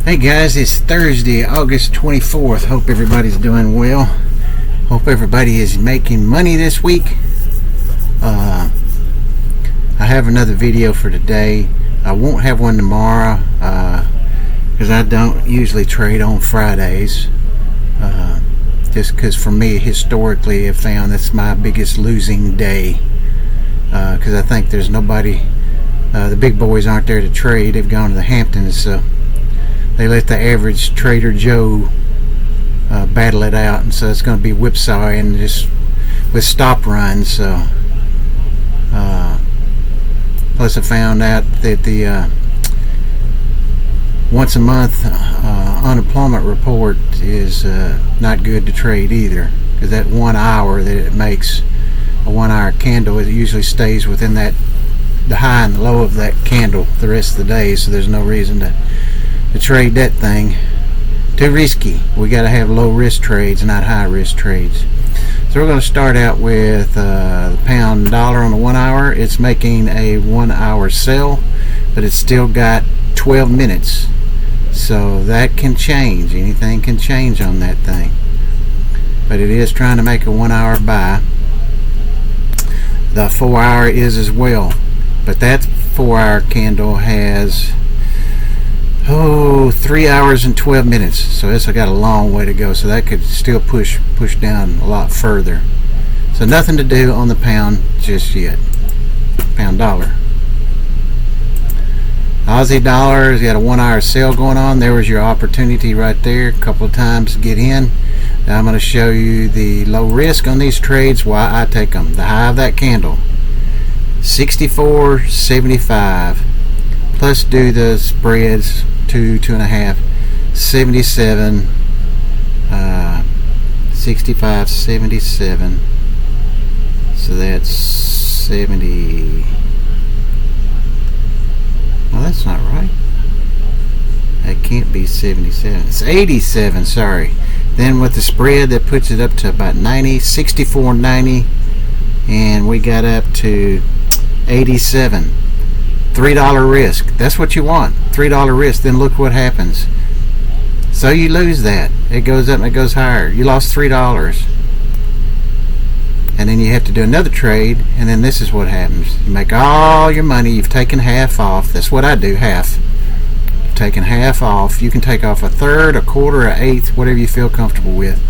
Hey guys, it's Thursday, August 24th. Hope everybody's doing well. Hope everybody is making money this week. I have another video for today. I won't have one tomorrow because I don't usually trade on Fridays. Just because for me, historically, I've found that's my biggest losing day. Because I think there's nobody, the big boys aren't there to trade. They've gone to the Hamptons, so they let the average Trader Joe battle it out, and so it's going to be whipsawing just with stop runs. So plus I found out that the once a month unemployment report is not good to trade either, because that 1 hour that it makes, a 1 hour candle, it usually stays within that, the high and the low of that candle the rest of the day, so there's no reason to trade that thing. Too risky. We got to have low risk trades, not high risk trades. So we're going to start out with the pound dollar on the 1 hour. It's making a 1 hour sell, but it's still got 12 minutes, so that can change. Anything can change on that thing, but it is trying to make a 1 hour buy. The 4 hour is as well, but that 4 hour candle has 3 hours and 12 minutes, so it's got a long way to go, so that could still push down a lot further. So nothing to do on the pound just yet. Pound dollar. Aussie dollar has got a 1 hour sale going on. There was your opportunity right there, a couple of times to get in. Now I'm going to show you the low risk on these trades, why I take them. The high of that candle, 64.75, plus do the spreads, 2.5, 77, 65.77, so that's 70. Well, that's not right. That can't be 77. It's 87, sorry. Then with the spread, that puts it up to about 90, 64.90, and we got up to 87. $3 risk. That's what you want. $3 risk. Then look what happens. So you lose that. It goes up and it goes higher. You lost $3. And then you have to do another trade, and then this is what happens. You make all your money. You've taken half off. That's what I do, half. You've taken half off. You can take off a third, a quarter, an eighth, whatever you feel comfortable with,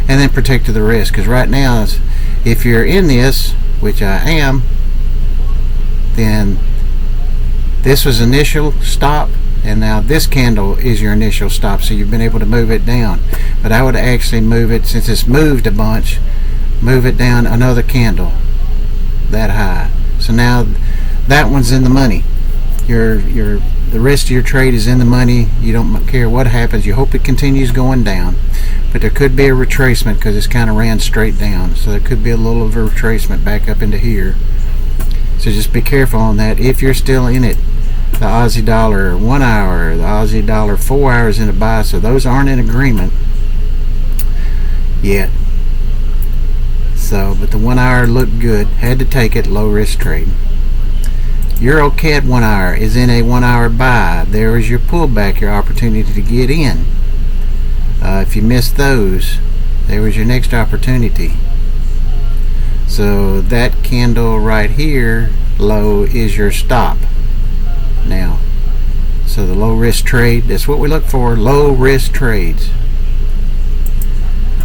and then protect the rest. Because right now, if you're in this, which I am, then this was initial stop, and now this candle is your initial stop, so you've been able to move it down. But I would actually move it, since it's moved a bunch, move it down another candle that high. So now that one's in the money. The rest of your trade is in the money. You don't care what happens. You hope it continues going down, but there could be a retracement because it's kind of ran straight down, so there could be a little of a retracement back up into here. So just be careful on that if you're still in it. The Aussie dollar 1 hour, the Aussie dollar 4 hours in a buy, so those aren't in agreement yet. So, but the 1 hour looked good. Had to take it, low risk trade. Euro CAD 1 hour is in a 1 hour buy. There is your pullback, your opportunity to get in. If you missed those, there was your next opportunity. So that candle right here, low, is your stop now. So the low risk trade, that's what we look for, low risk trades.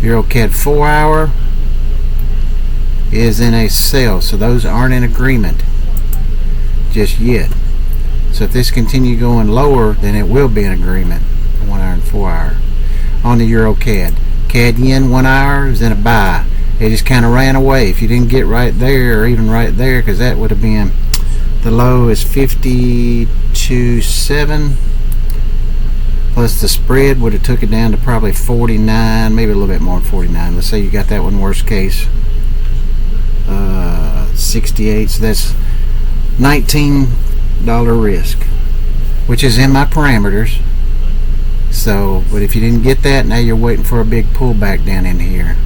Euro CAD 4 hour is in a sell, so those aren't in agreement just yet. So if this continue going lower, then it will be in agreement, 1 hour and 4 hour. On the Euro CAD yen 1 hour is in a buy. It just kind of ran away. If you didn't get right there, or even right there, because that would have been, the low is 52.7, plus the spread would have took it down to probably 49, maybe a little bit more than 49. Let's say you got that one worst case, 68, so that's $19 risk, which is in my parameters. So, but if you didn't get that, now you're waiting for a big pullback down in here.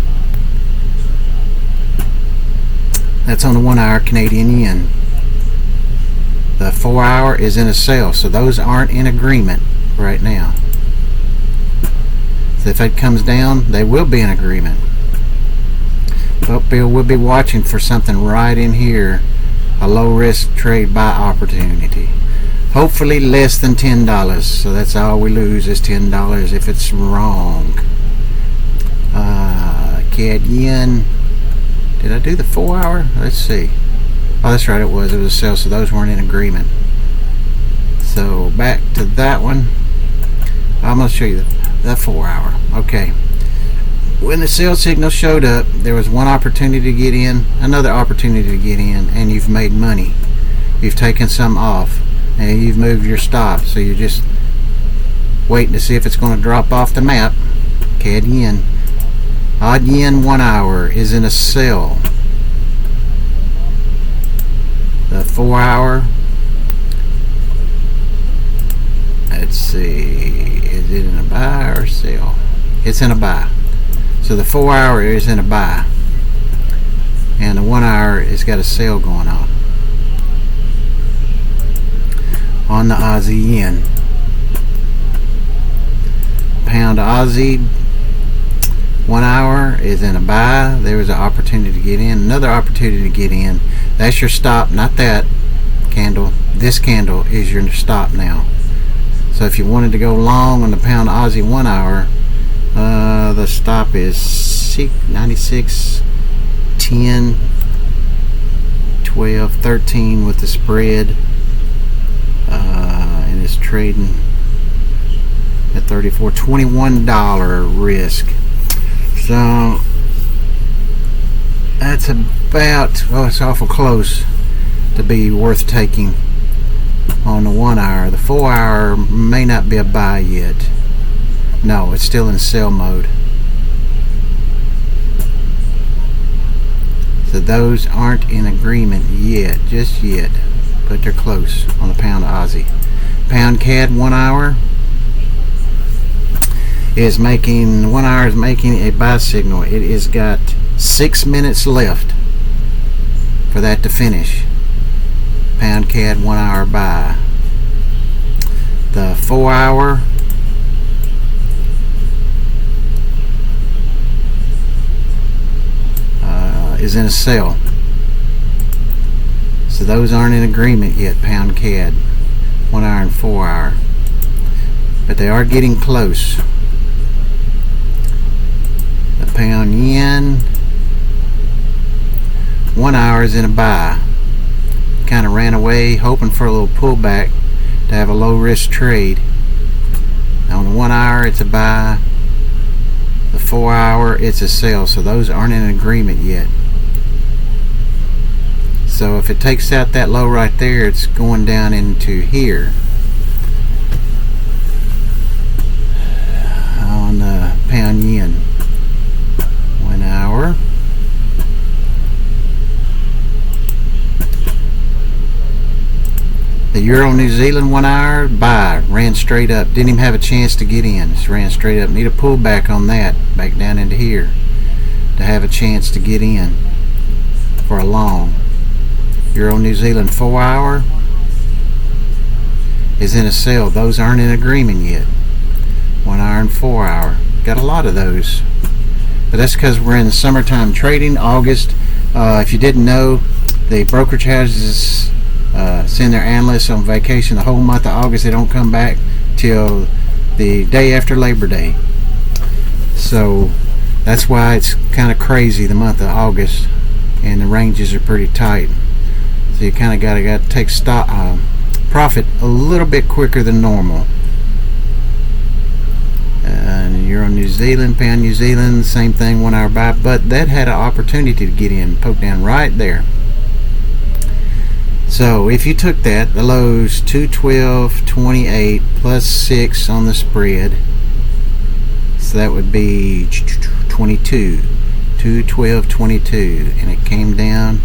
That's on the 1 hour Canadian yen. The 4 hour is in a sell, so those aren't in agreement right now. So if it comes down, they will be in agreement. But Bill will be watching for something right in here, a low risk trade buy opportunity. Hopefully less than $10. So that's all we lose is $10 if it's wrong. CAD yen. Did I do the 4 hour? Let's see. Oh, that's right, it was a sell, so those weren't in agreement. So back to that one. I'm going to show you the 4 hour. Okay. When the sell signal showed up, there was one opportunity to get in, another opportunity to get in, and you've made money. You've taken some off, and you've moved your stop. So you're just waiting to see if it's going to drop off the map. CAD yen. Odd yen 1 hour is in a sell. The 4 hour, let's see, is it in a buy or sell? It's in a buy. So the 4 hour is in a buy, and the 1 hour has got a sale going on the Aussie yen. Pound Aussie 1 hour is in a buy. There was an opportunity to get in, another opportunity to get in. That's your stop, not that candle. This candle is your stop now. So if you wanted to go long on the pound Aussie 1 hour, the stop is 96, 10, 12, 13 with the spread, and it's trading at 34, $21 risk. So that's about, oh, it's awful close to be worth taking on the 1 hour. The 4 hour may not be a buy yet. No, it's still in sell mode. So those aren't in agreement yet, just yet, but they're close on the pound Aussie. Pound CAD 1 hour is making, 1 hour is making a buy signal. It has got 6 minutes left for that to finish. Pound CAD 1 hour buy. The 4 hour is in a sell. So those aren't in agreement yet, pound CAD 1 hour and 4 hour, but they are getting close. The pound yen 1 hour is in a buy. Kind of ran away hoping for a little pullback to have a low risk trade. Now on the 1 hour it's a buy, the 4 hour it's a sell. So those aren't in agreement yet. So if it takes out that low right there, it's going down into here on the pound yen 1 hour. The Euro New Zealand 1 hour buy ran straight up, didn't even have a chance to get in, just ran straight up. Need a pullback on that back down into here to have a chance to get in for a long. Euro New Zealand 4 hour is in a sell. Those aren't in agreement yet. 1 hour and 4 hour. Got a lot of those. But that's because we're in the summertime trading, August. If you didn't know, the brokerage houses send their analysts on vacation the whole month of August. They don't come back till the day after Labor Day. So that's why it's kind of crazy the month of August, and the ranges are pretty tight. So you kind of got to take stock, profit a little bit quicker than normal. And Euro New Zealand, pound New Zealand, same thing, 1 hour buy, but that had an opportunity to get in, poke down right there. So if you took that, the lows 212.28 plus 6 on the spread, so that would be 22, 212.22, and it came down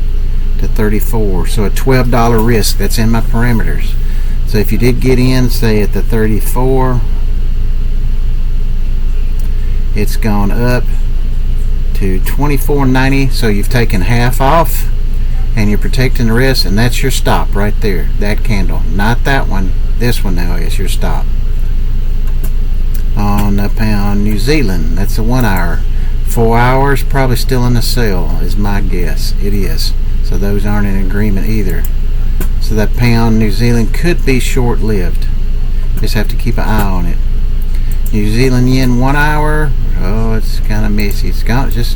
to 34. So a $12 risk. That's in my parameters. So if you did get in, say at the 34, it's gone up to 24.90. So you've taken half off, and you're protecting the rest, and that's your stop right there. That candle, not that one. This one now is your stop on the pound on New Zealand. That's a 1 hour. 4 hours probably still in the sale is my guess. It is. So those aren't in agreement either. So that pound New Zealand could be short-lived. Just have to keep an eye on it. New Zealand yen 1 hour. Oh, it's kind of messy. It's got just,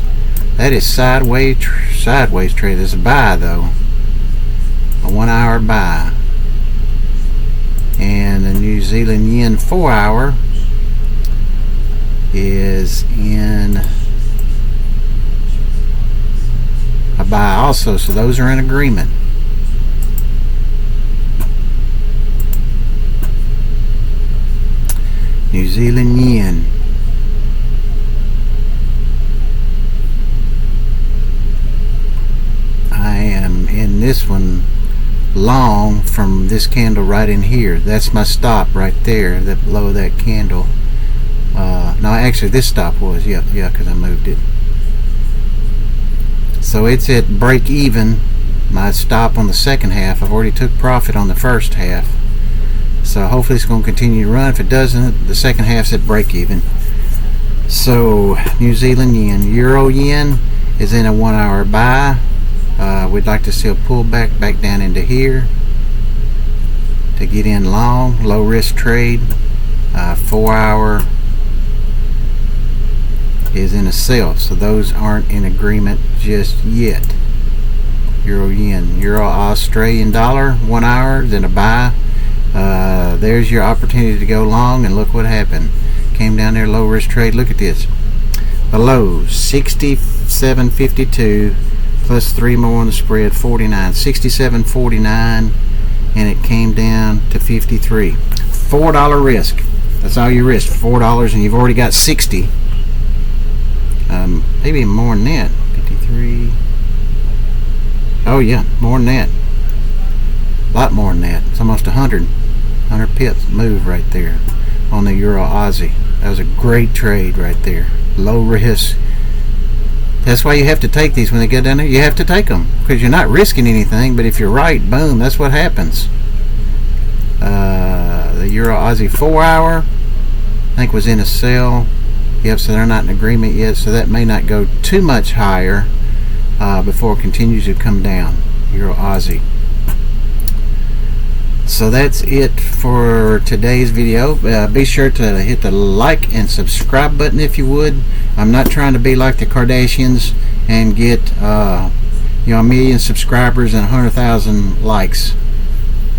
that is sideways trade. There's a buy though. A 1 hour buy. And the New Zealand yen 4 hour is in a buy also. So those are in agreement. New Zealand yen. I am in this one long from this candle right in here. That's my stop right there, that below that candle. No, actually this stop was, yeah, because I moved it. So it's at break even. My stop on the second half. I've already took profit on the first half. So hopefully it's going to continue to run. If it doesn't, the second half's at break even. So New Zealand yen. Euro yen is in a 1 hour buy. We'd like to see a pullback back down into here to get in long, low risk trade. 4 hour is in a sell. So those aren't in agreement just yet. Euro yen. Euro Australian dollar 1 hour is in a buy. There's your opportunity to go long, and look what happened. Came down there, low risk trade. Look at this. Below 67.52 plus 3 more on the spread, 49. 67.49, and it came down to 53. $4 risk. That's all you risk. $4, and you've already got 60. Maybe more than that. 53. Oh yeah, more than that. A lot more than that. It's almost 100 pips move right there on the Euro Aussie. That was a great trade right there. Low risk. That's why you have to take these when they get down there. You have to take them because you're not risking anything. But if you're right, boom, that's what happens. The Euro Aussie 4 hour, I think, was in a sell. Yep, so they're not in agreement yet. So that may not go too much higher before it continues to come down. Euro Aussie. So that's it for today's video. Be sure to hit the like and subscribe button if you would. I'm not trying to be like the Kardashians and get a million subscribers and 100,000 likes.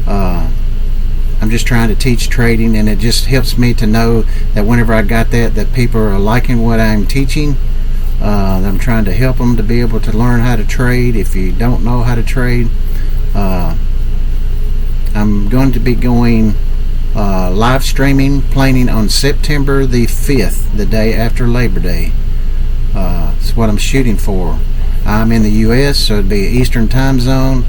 I'm just trying to teach trading, and it just helps me to know that whenever I got that people are liking what I'm teaching. I'm trying to help them to be able to learn how to trade. If you don't know how to trade, I'm going to be going live streaming, planning on September the 5th, the day after Labor Day. That's what I'm shooting for. I'm in the U.S., so it'd be Eastern time zone.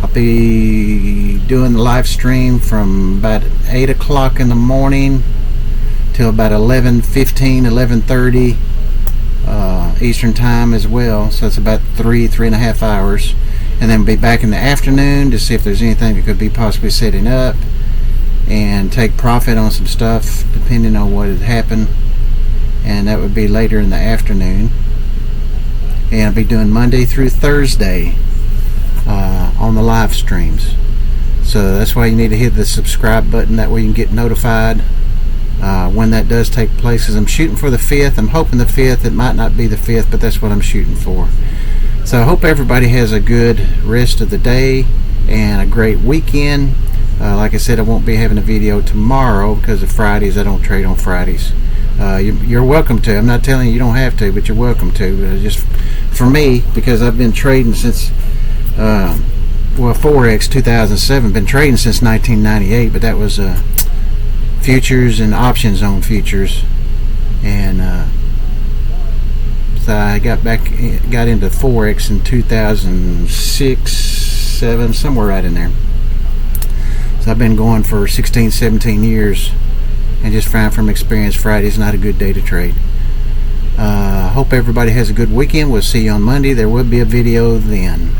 I'll be doing the live stream from about 8 o'clock in the morning till about 11:15, 11:30 Eastern time as well. So it's about 3.5 hours. And then be back in the afternoon to see if there's anything that could be possibly setting up and take profit on some stuff depending on what had happened. And that would be later in the afternoon. And I'll be doing Monday through Thursday on the live streams. So that's why you need to hit the subscribe button. That way you can get notified when that does take place. Because I'm shooting for the 5th. I'm hoping the 5th. It might not be the 5th, but that's what I'm shooting for. So I hope everybody has a good rest of the day and a great weekend. Like I said, I won't be having a video tomorrow because of Fridays. I don't trade on Fridays. You're welcome to. I'm not telling you don't have to, but you're welcome to. Just for me, because I've been trading since Forex 2007. Been trading since 1998, but that was futures and options on futures. And so I got into Forex in 2006, 7, somewhere right in there. So I've been going for 16, 17 years, and just found from experience Friday's not a good day to trade. Hope everybody has a good weekend. We'll see you on Monday. There will be a video then.